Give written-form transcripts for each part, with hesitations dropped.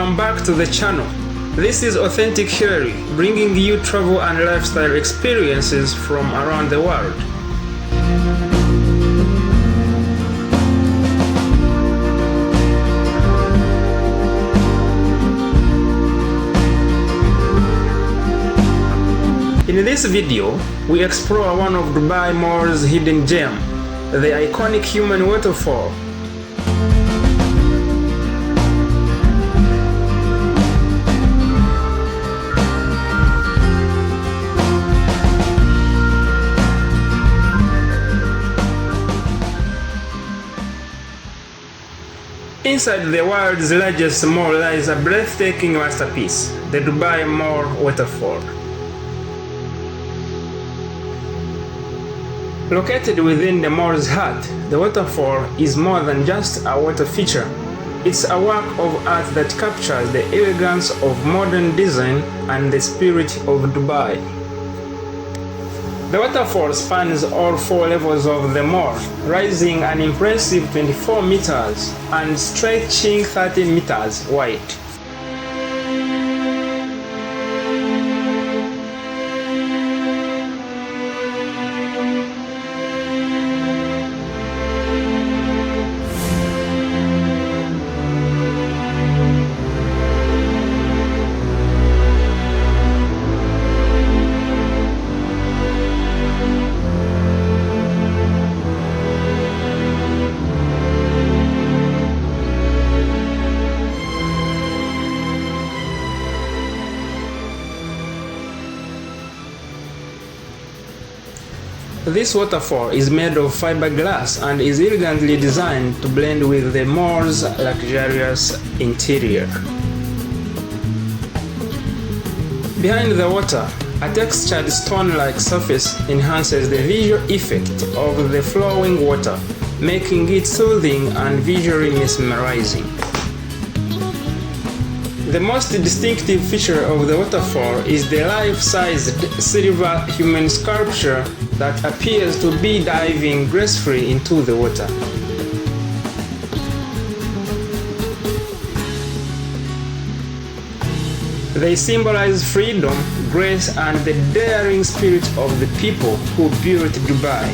Welcome back to the channel. This is Authentic Hillary, bringing you travel and lifestyle experiences from around the world. In this video, we explore one of Dubai Mall's hidden gem, the iconic human waterfall. Inside the world's largest mall lies a breathtaking masterpiece, the Dubai Mall Waterfall. Located within the mall's heart, the waterfall is more than just a water feature. It's a work of art that captures the elegance of modern design and the spirit of Dubai. The waterfall spans all four levels of the mall, rising an impressive 24 meters and stretching 30 meters wide. This waterfall is made of fiberglass and is elegantly designed to blend with the mall's luxurious interior. Behind the water, a textured stone-like surface enhances the visual effect of the flowing water, making it soothing and visually mesmerizing. The most distinctive feature of the waterfall is the life-sized silver human sculpture that appears to be diving gracefully into the water. They symbolize freedom, grace, and the daring spirit of the people who built Dubai.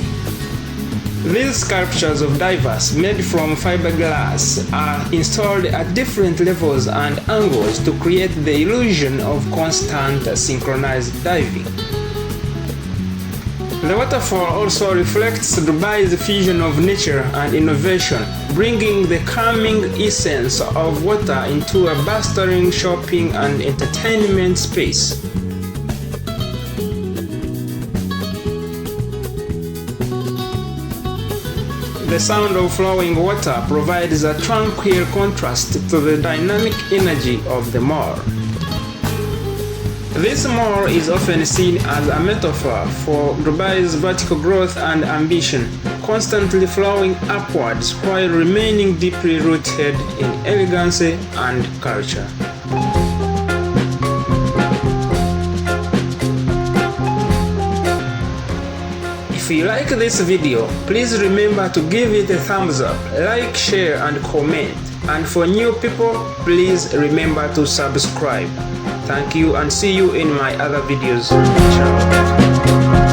These sculptures of divers made from fiberglass are installed at different levels and angles to create the illusion of constant synchronized diving. The waterfall also reflects Dubai's fusion of nature and innovation, bringing the calming essence of water into a bustling shopping and entertainment space. The sound of flowing water provides a tranquil contrast to the dynamic energy of the mall. This mall is often seen as a metaphor for Dubai's vertical growth and ambition, constantly flowing upwards while remaining deeply rooted in elegance and culture. If you like this video, please remember to give it a thumbs up, like, share and comment. And for new people, please remember to subscribe. Thank you and see you in my other videos. Ciao.